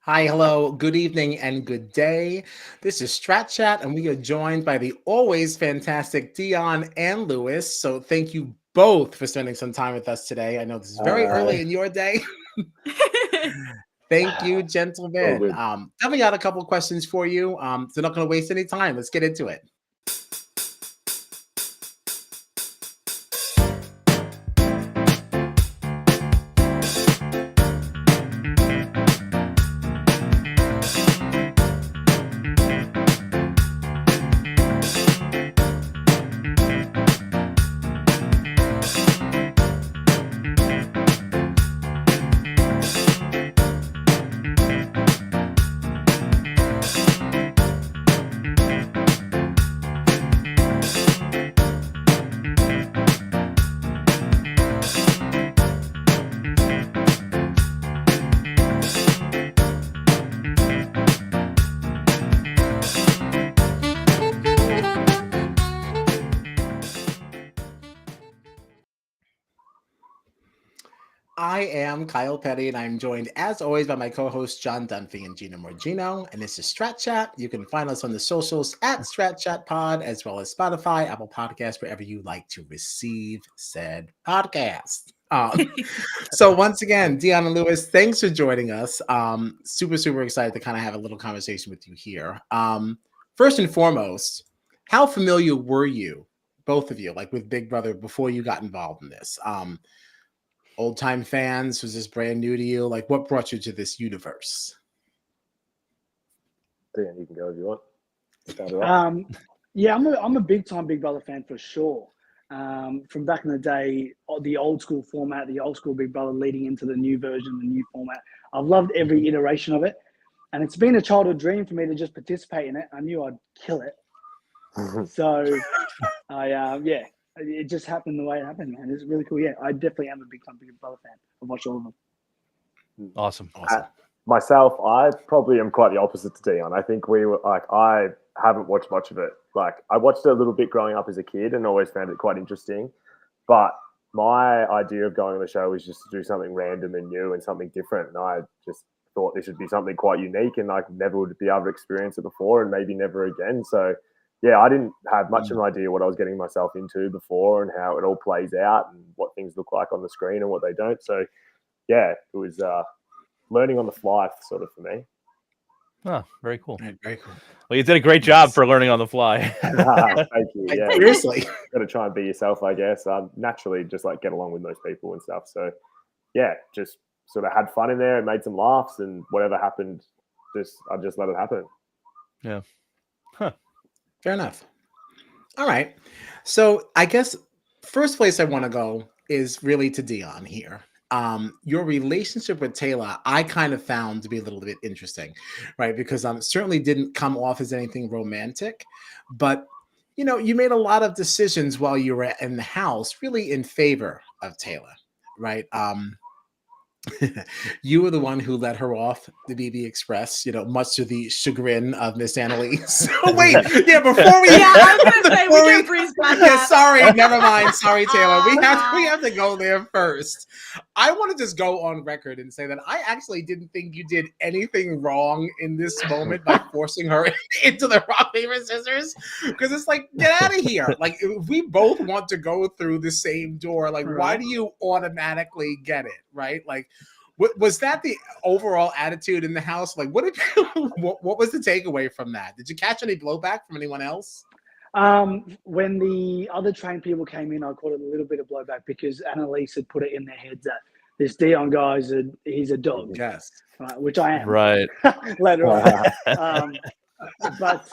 Hi, hello, good evening, and good day. This is Strat Chat, and we are joined by the always fantastic Dion and Lewis. So, thank you both for spending some time with us today. I know this is very early in your day. Thank you, All gentlemen. good. Tell me out a couple of questions for you. So, not going to waste any time. Let's get into it. I am Kyle Petty, and I'm joined, as always, by my co-hosts John Dunphy and Gina Morgino. And this is Strat Chat. You can find us on the socials at Strat Chat Pod, as well as Spotify, Apple Podcasts, wherever you like to receive said podcast. So once again, Dion and Lewis, thanks for joining us. Super excited to kind of have a little conversation with you here. First and foremost, how familiar were you, both of you, like with Big Brother before you got involved in this? Old time fans? Was this brand new to you? Like, what brought you to this universe? Dan, you can go if you want. Start it off. Yeah, I'm a big time Big Brother fan for sure. From back in the day, the old school format, the old school Big Brother leading into the new version, the new format. I've loved every iteration of it. And it's been a childhood dream for me to just participate in it. I knew I'd kill it. So, it just happened the way it happened, man. It's really cool. Yeah, I definitely am a big time Big Brother fan. I've watched all of them. Awesome. Myself, I probably am quite the opposite to Dion. I think I haven't watched much of it. Like, I watched it a little bit growing up as a kid and always found it quite interesting. But my idea of going on the show was just to do something random and new and something different. And I just thought this would be something quite unique, and I never would be able to experience it before, and maybe never again. So, yeah, I didn't have much of an idea what I was getting myself into before and how it all plays out and what things look like on the screen and what they don't. So, yeah, it was learning on the fly sort of for me. Oh, very cool. Right, very cool. Well, you did a great job for learning on the fly. Thank you. Yeah, Seriously. got to try and be yourself, I guess. Naturally, just like get along with most people and stuff. So, yeah, just sort of had fun in there and made some laughs, and whatever happened, I just let it happen. Yeah. Fair enough. All right. So I guess first place I want to go is really to Dion here. Your relationship with Taylor, I kind of found to be a little bit interesting, right? Because certainly didn't come off as anything romantic, but you made a lot of decisions while you were in the house, really in favor of Taylor, right? You were the one who let her off the BB Express, much to the chagrin of Miss Annalise. Oh, wait, yeah, before we... Yeah, I was going to say, we can breeze back Yeah, up. sorry, never mind. Sorry, Taylor. We have to go there first. I want to just go on record and say that I actually didn't think you did anything wrong in this moment by forcing her into the rock, paper, scissors. Because it's like, get out of here. Like, if we both want to go through the same door, like, why do you automatically get it, right? Like, was that the overall attitude in the house? Like, what was the takeaway from that? Did you catch any blowback from anyone else? When the other trained people came in, I caught it a little bit of blowback because Annalise had put it in their heads that this Dion guy he's a dog. Yes. Right, which I am. Right. Later on. But,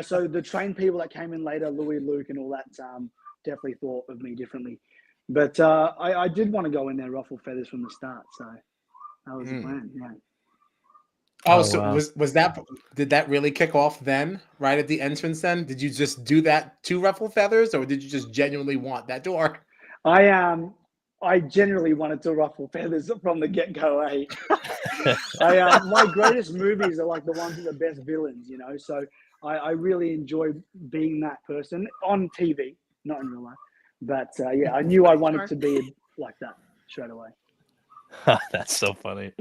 so the trained people that came in later, Louis, Luke, and all that, definitely thought of me differently. But I did want to go in there ruffle feathers from the start, so that was the plan, yeah. Oh, so wow. Did that really kick off then, right at the entrance then? Did you just do that to ruffle feathers, or did you just genuinely want that door? I generally wanted to ruffle feathers from the get-go, eh? My greatest movies are like the ones with the best villains, so I really enjoy being that person on TV, not in real life. But, I knew I wanted to be like that straight away. That's so funny.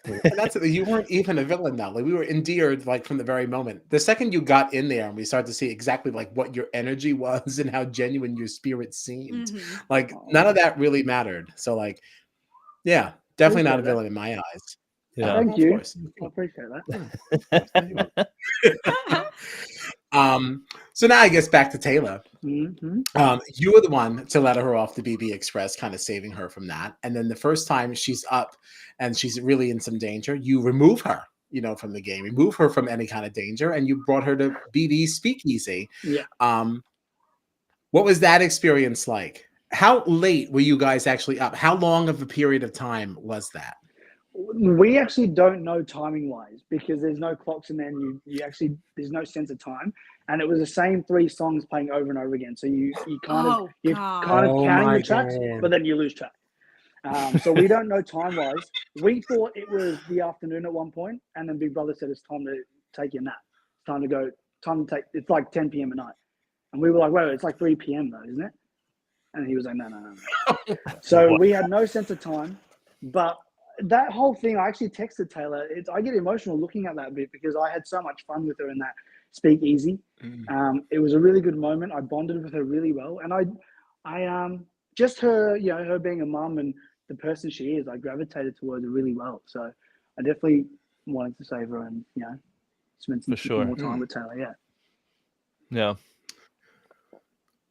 And that's you weren't even a villain now. Like we were endeared like from the very moment. The second you got in there and we started to see exactly like what your energy was and how genuine your spirit seemed. Mhm. Like none of that really mattered. So like, yeah, definitely not a Appreciate that. villain in my eyes. Yeah. Thank Of you. course. I appreciate that. So now I guess back to Taylor. Mm-hmm. You were the one to let her off the BB Express, kind of saving her from that. And then the first time she's up and she's really in some danger, you remove her, from the game, remove her from any kind of danger, and you brought her to BB Speakeasy. Yeah. What was that experience like? How late were you guys actually up? How long of a period of time was that? We actually don't know timing wise because there's no clocks in there and you actually there's no sense of time, and it was the same 3 songs playing over and over again, so you're kind of counting the tracks, but then you lose track. So we don't know time wise. We thought it was the afternoon at one point, and then Big Brother said it's time to take your nap, time to take, it's like 10 p.m. at night, and we were like, wait, it's like 3 p.m. though, isn't it? And he was like, no. So we had no sense of time, but that whole thing, I actually texted Taylor. I get emotional looking at that bit because I had so much fun with her in that speakeasy. It was a really good moment. I bonded with her really well, and I just her, her being a mum and the person she is, I gravitated towards her really well. So I definitely wanted to save her and spend some more time with Taylor. Yeah. Yeah.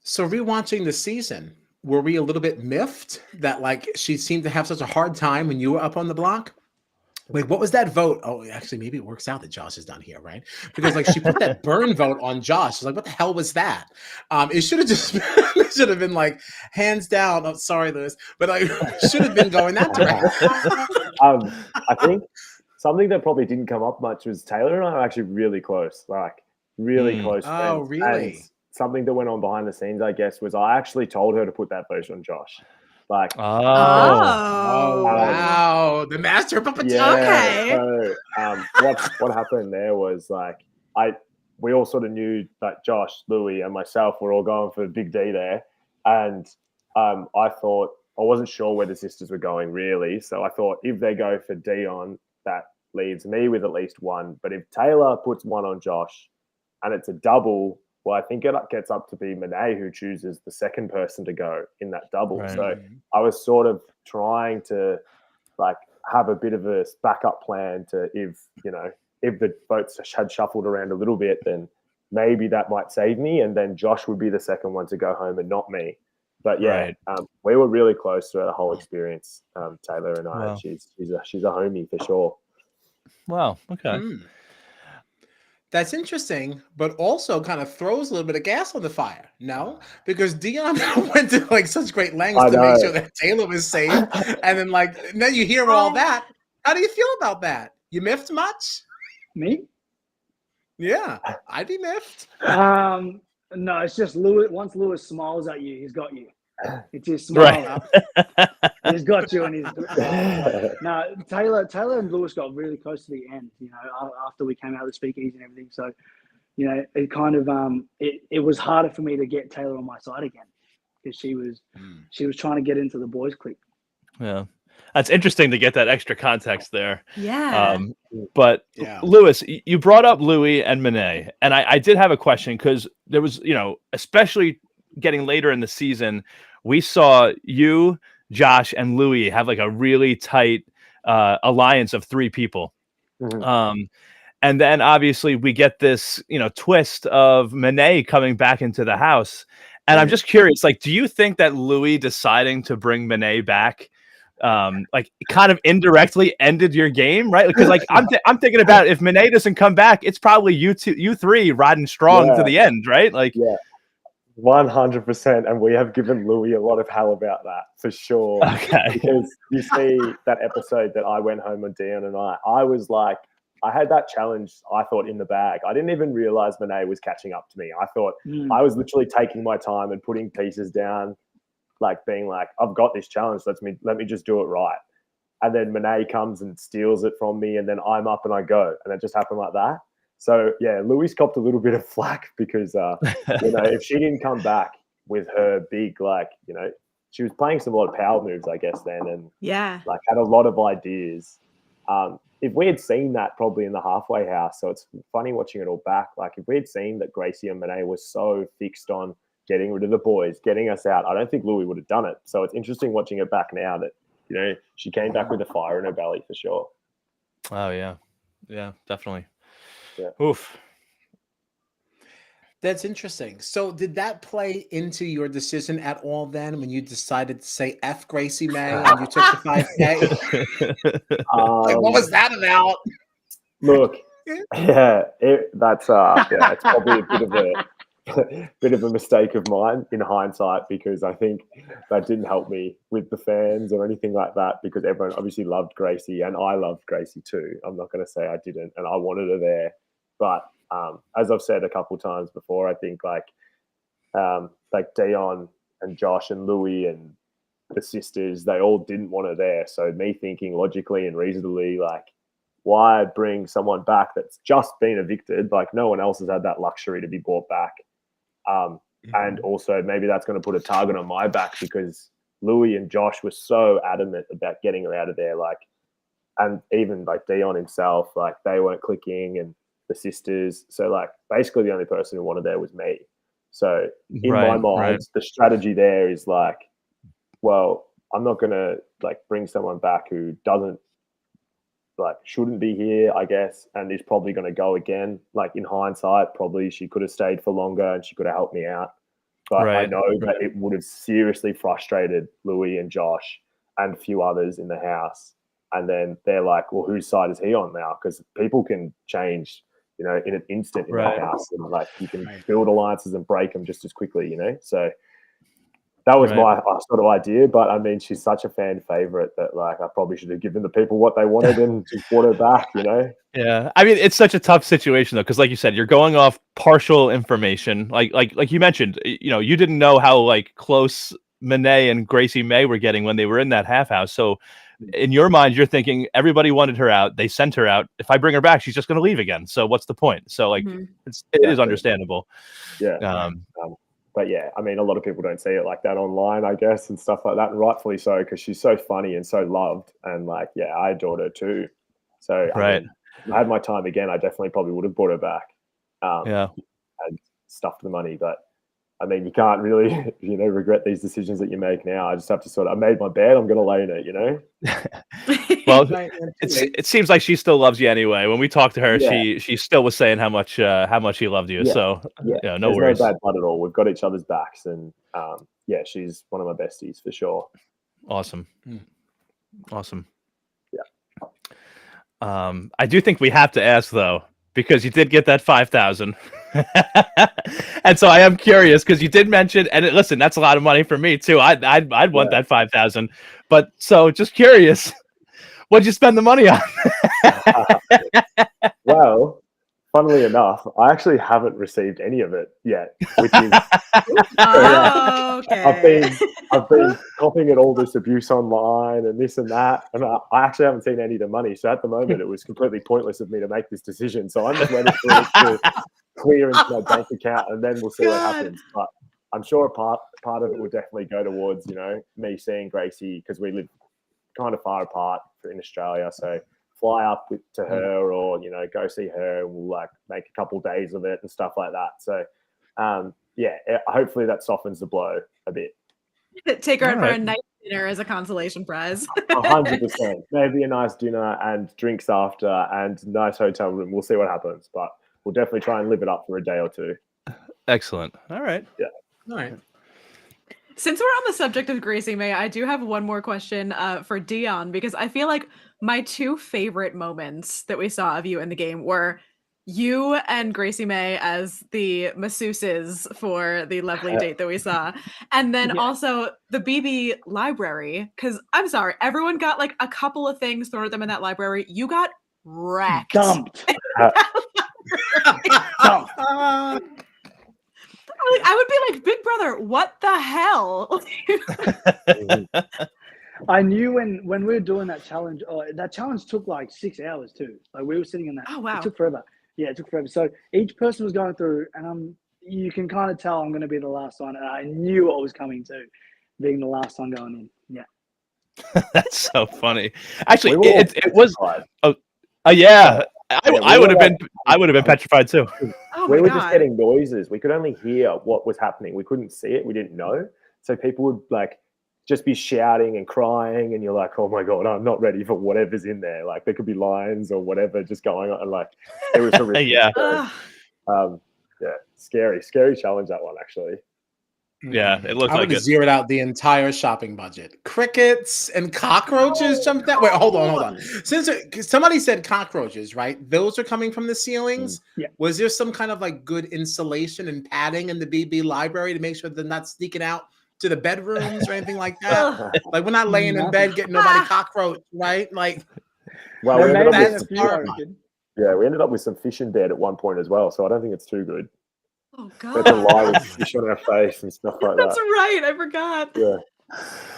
So rewatching the season, were we a little bit miffed that like she seemed to have such a hard time when you were up on the block? Like, what was that vote? Oh, actually, maybe it works out that Josh is not here, right? Because like she put that burn vote on Josh. She's like, what the hell was that? It should have just it should have been like hands down. Oh, sorry, Lewis, but like should have been going that direction. I think something that probably didn't come up much was Taylor and I are actually really close, like really close friends. Oh, really? And something that went on behind the scenes, I guess, was I actually told her to put that vote on Josh. Like, wow, the master puppeteer. Yeah. Okay. So, what happened there was like we all sort of knew that Josh, Louis, and myself were all going for Big D there, and I thought I wasn't sure where the sisters were going really, so I thought if they go for Dion, that leaves me with at least one. But if Taylor puts one on Josh, and it's a double. Well, I think it gets up to be Monet who chooses the second person to go in that double. Right. So I was sort of trying to like have a bit of a backup plan to if the votes had shuffled around a little bit, then maybe that might save me, and then Josh would be the second one to go home and not me. But yeah, we were really close throughout the whole experience, Taylor and I. Wow. She's a homie for sure. Wow. Okay. That's interesting, but also kind of throws a little bit of gas on the fire. No, because Dion went to like such great lengths to make sure that Taylor was safe, and then like now you hear all that. How do you feel about that? You miffed much? Me? Yeah, I'd be miffed. No, it's just Lewis. Once Lewis smiles at you, he's got you. It's his smile. Right. He's got you, and he's no. Taylor and Lewis got really close to the end. After we came out of the speakeasy and everything. So, it kind of it was harder for me to get Taylor on my side again because she was trying to get into the boys' clique. Yeah, that's interesting to get that extra context there. Yeah. But Lewis, you brought up Louis and Monet, and I did have a question because there was, especially getting later in the season, we saw you, Josh, and Louis have like a really tight alliance of 3 people. Mm-hmm. And then obviously we get this, twist of Monet coming back into the house. And I'm just curious, like, do you think that Louis deciding to bring Monet back, like kind of indirectly ended your game, right? Because like I'm thinking about if Monet doesn't come back, it's probably you 3 riding strong to the end, right? Like 100%, and we have given Louis a lot of hell about that for sure. Okay. Because you see that episode that I went home on Dion and I was like, I had that challenge, I thought, in the bag. I didn't even realize Monet was catching up to me. I thought I was literally taking my time and putting pieces down, like being like, I've got this challenge, let me just do it right. And then Monet comes and steals it from me, and then I'm up and I go. And it just happened like that. So, yeah, Louis copped a little bit of flack because, if she didn't come back with her big, she was playing some a lot of power moves, I guess, then, and Yeah. like had a lot of ideas. If we had seen that probably in the halfway house, so it's funny watching it all back. Like if we had seen that Gracie and Monet was so fixed on getting rid of the boys, getting us out, I don't think Louis would have done it. So it's interesting watching it back now that, you know, she came back with a fire in her belly for sure. Oh yeah, yeah, definitely. Yeah. Oof. That's interesting. So did that play into your decision at all then when you decided to say F Gracie May and you took the 5K? Like, what was that about? Look, yeah, that's yeah, it's probably a bit of a mistake of mine in hindsight, because I think that didn't help me with the fans or anything like that, because everyone obviously loved Gracie and I loved Gracie too. I'm not going to say I didn't, and I wanted her there, but as I've said a couple of times before, I think like Dion and Josh and Louis and the sisters, they all didn't want her there. So me thinking logically and reasonably, like, why bring someone back that's just been evicted? Like no one else has had that luxury to be brought back. And also maybe that's going to put a target on my back, because Louis and Josh were so adamant about getting her out of there. Like, and even like Dion himself, like they weren't clicking, and the sisters. So like basically the only person who wanted there was me. So in my mind, the strategy there is like, well, I'm not going to like bring someone back who shouldn't be here, I guess, and is probably going to go again. Like in hindsight, probably she could have stayed for longer and she could have helped me out. But I know that it would have seriously frustrated Louis and Josh and a few others in the house. And then they're like, well, whose side is he on now? Because people can change, you know, in an instant in the house. And like you can build alliances and break them just as quickly, you know? So that was my sort of idea. But I mean, she's such a fan favorite that like I probably should have given the people what they wanted and just brought her back, you know? Yeah, I mean, it's such a tough situation though, because like you said, you're going off partial information. Like you mentioned, you know, you didn't know how like close Monet and Gracie May were getting when they were in that half house. So in your mind, you're thinking everybody wanted her out. They sent her out. If I bring her back, she's just going to leave again. So what's the point? So like, it is understandable. Yeah. But yeah, I mean, a lot of people don't see it like that online, I guess, and stuff like that, and rightfully so, because she's so funny and so loved, and like, yeah, I adored her too. So I mean, if I had my time again, I definitely probably would have brought her back. And stuffed the money, but I mean, you can't really, you know, regret these decisions that you make now. I just have to I made my bed, I'm going to lay in it, you know? Well, it seems like she still loves you anyway. When we talked to her, she still was saying how much she loved you. So yeah, no worries. No bad blood at all. We've got each other's backs, and yeah, she's one of my besties for sure. Awesome. Yeah. I do think we have to ask though, because you did get that 5,000. And so I am curious, because you did mention, and listen, that's a lot of money for me too. I'd want that 5,000. But so just curious, what'd you spend the money on? Well, funnily enough, I actually haven't received any of it yet, which is okay. I've been copying it all this abuse online and this and that, and I actually haven't seen any of the money. So at the moment, it was completely pointless of me to make this decision. So I'm just waiting for it to clear into my bank account, and then we'll see what happens. But I'm sure a part of it will definitely go towards, you know, me seeing Gracie, because we live kind of far apart in Australia. So fly up to her, or, you know, go see her, and we'll like make a couple days of it and stuff like that. So yeah, hopefully that softens the blow a bit. Take her out for a nice dinner as a consolation prize. 100%. Maybe a nice dinner and drinks after, and nice hotel room. We'll see what happens, but we'll definitely try and live it up for a day or two. Excellent. All right. Yeah. All right. Since we're on the subject of Gracie May, I do have one more question for Dion, because I feel like my two favorite moments that we saw of you in the game were you and Gracie May as the masseuses for the lovely date that we saw, and then also the BB library, because I'm sorry, everyone got like a couple of things thrown at them in that library. You got wrecked. Dumped. I would be like, Big Brother, what the hell? I knew when we were doing that challenge, that challenge took like 6 hours too. Like we were sitting in that. Oh, wow. It took forever. Yeah, it took forever. So each person was going through, and you can kind of tell I'm going to be the last one, and I knew what was coming too. being the last one going in. Yeah. That's so funny. Actually, We were all it was. petrified. Yeah. we I would were have been. like- I would have been petrified too. Oh we my were god. just getting noises. We could only hear what was happening. We couldn't see it. We didn't know. So people would like just be shouting and crying, and you're like, "Oh my god, I'm not ready for whatever's in there." Like there could be lions or whatever just going on. And like it was horrific. Yeah. Ugh. Yeah, scary challenge, that one actually. Yeah, it looked I would like have it. zeroed out the entire shopping budget. Crickets and cockroaches jumped out. Wait, hold on. Since somebody said cockroaches, right? Those are coming from the ceilings. Yeah. Was there some kind of like good insulation and padding in the BB library to make sure they're not sneaking out to the bedrooms or anything like that? Ugh. Like we're not laying in bed getting nobody cockroach, right? Like Well, There we may ended, have up been with a few, I horrifying. reckon. we ended up with some fish in bed at one point as well. So I don't think it's too good. Oh We had to god. lie with fish on our face and stuff like That's that. right. I forgot. Yeah.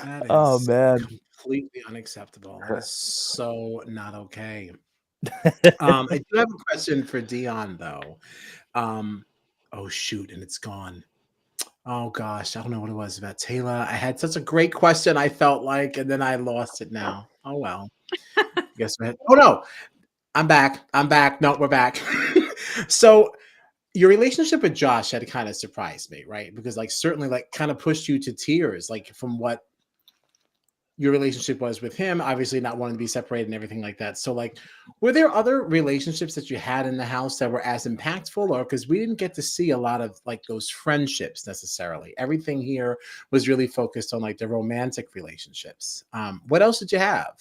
that is Oh, man. completely unacceptable. That is so not okay. I do have a question for Dion though. Oh shoot, and it's gone. Oh gosh, I don't know what it was about Taylor. I had such a great question, I felt like, and then I lost it now. Oh well. Guess we had. Oh no, I'm back. No, we're back. So your relationship with Josh had kind of surprised me, right? Because like certainly like kind of pushed you to tears, like from what your relationship was with him, obviously not wanting to be separated and everything like that. So like, were there other relationships that you had in the house that were as impactful, or because we didn't get to see a lot of like those friendships necessarily? Everything here was really focused on like the romantic relationships. What else did you have?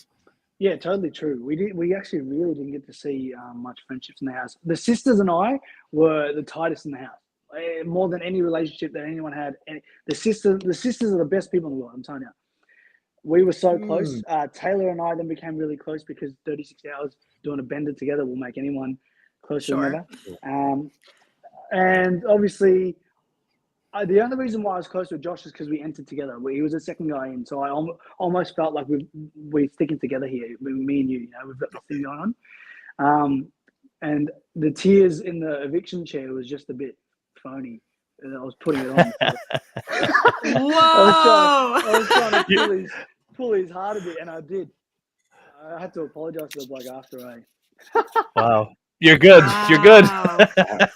Yeah, totally true. We actually really didn't get to see much friendships in the house. The sisters and I were the tightest in the house, more than any relationship that anyone had. And the sisters are the best people in the world. I'm telling you. We were so close. Taylor and I then became really close because 36 hours doing a bender together will make anyone closer than ever. And obviously, the only reason why I was close with Josh is because we entered together. He was the second guy in, so I almost felt like we're sticking together here. Me and you, we've got this thing going on. And the tears in the eviction chair was just a bit phony. And I was putting it on. Whoa. I was trying to pull his heart a bit, and I did. I had to apologize to the bloke after. Wow. You're good. You're good. Wow.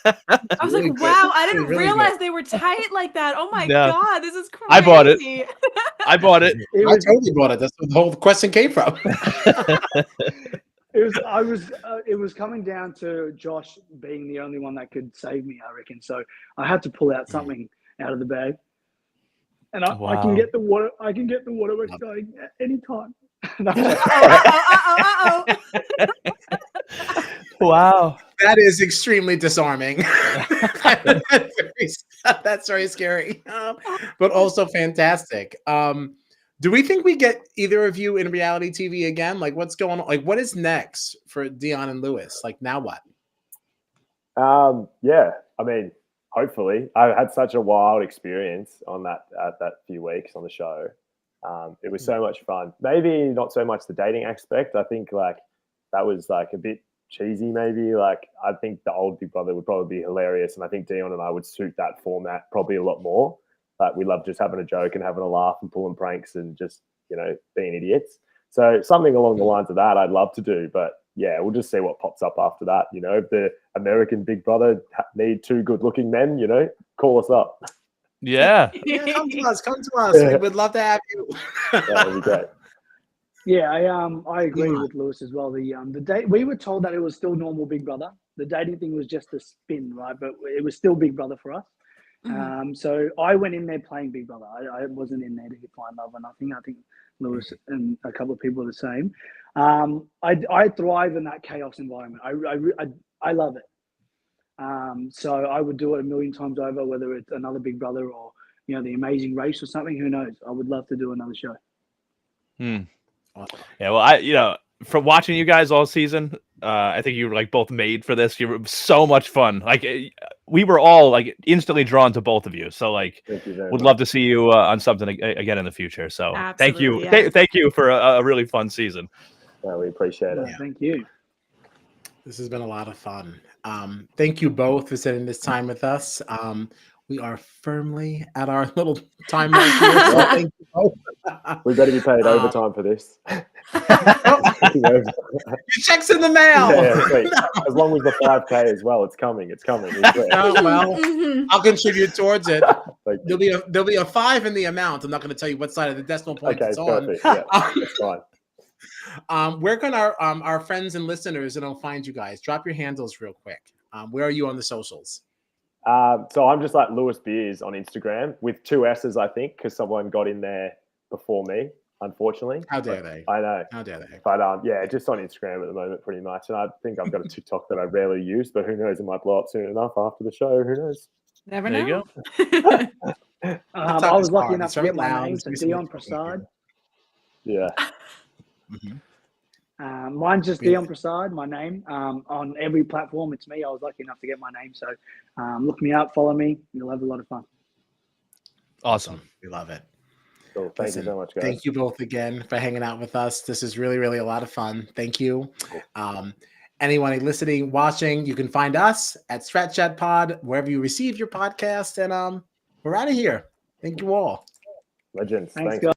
I was Really like, good. wow, I didn't Really realize good. they were tight like that. Oh my Yeah. god, this is crazy. I bought it. I bought it. It I was, totally bought it. That's where the whole question came from. it was coming down to Josh being the only one that could save me, I reckon. So I had to pull out something out of the bag. And I can Wow. get the water. I can get the water we're starting at any time. Wow. That is extremely disarming. That's very scary, but also fantastic. Do we think we get either of you in reality TV again? Like, what's going on? Like, what is next for Dion and Lewis? Like, now what? Yeah, I mean, hopefully. I've had such a wild experience on that few weeks on the show. It was so much fun. Maybe not so much the dating aspect. I think like that was like a bit cheesy. Maybe like I think the old Big Brother would probably be hilarious, and I think Dion and I would suit that format probably a lot more. Like we love just having a joke and having a laugh and pulling pranks and just being idiots. So something along the lines of that I'd love to do, but yeah, we'll just see what pops up after that. If the American Big Brother need two good-looking men, call us up. Yeah. Yeah, come to us. Come to us. We would love to have you. That would be great. Yeah, I agree with Lewis as well. The date we were told that it was still normal Big Brother. The dating thing was just a spin, right? But it was still Big Brother for us. So I went in there playing Big Brother. I wasn't in there to find love or nothing. I think Lewis and a couple of people are the same. I thrive in that chaos environment. I love it. So I would do it a million times over, whether it's another Big Brother or The Amazing Race or something. Who knows? I would love to do another show. Yeah, well, from watching you guys all season, I think you were like both made for this. You were so much fun. Like we were all like instantly drawn to both of you. So like, would love to see you on something again in the future. So thank you, thank you for a really fun season. Yeah, we appreciate it. Yeah, thank you. This has been a lot of fun. Thank you both for spending this time with us. we are firmly at our little time mark here. So thank you both. We better be paid overtime for this. Your check's in the mail. Yeah, sweet. As long as the 5K as well, it's coming. It's coming. Oh, well, Mhm. I'll contribute towards it. Thank you. There'll be a 5 in the amount. I'm not going to tell you what side of the decimal point Okay, it's on. perfect. Yeah, that's fine. Where can our friends and listeners find you guys? Drop your handles real quick. Where are you on the socials? So I'm just like Lewis Beers on Instagram with 2 S's, I think, because someone got in there before me, unfortunately. How dare they? I know. How dare they? But yeah, just on Instagram at the moment, pretty much. And I think I've got a TikTok that I rarely use, but who knows? It might blow up soon enough after the show. Who knows? Never There know. you go. I was lucky hard. enough It's to very get my loud. name, It's so recently Dion broken Prasad. Yeah. Mhm. Mine's just Really? Dion Prasad, my name. On every platform, it's me. I was lucky enough to get my name. So look me up, follow me. You'll have a lot of fun. Awesome. We love it. Cool. Thank you so much, guys. Thank you both again for hanging out with us. This is really, really a lot of fun. Thank you. Anyone listening, watching, you can find us at Strat Chat Pod, wherever you receive your podcast. And we're out of here. Thank you all. Legends. Thanks, Thanks. guys.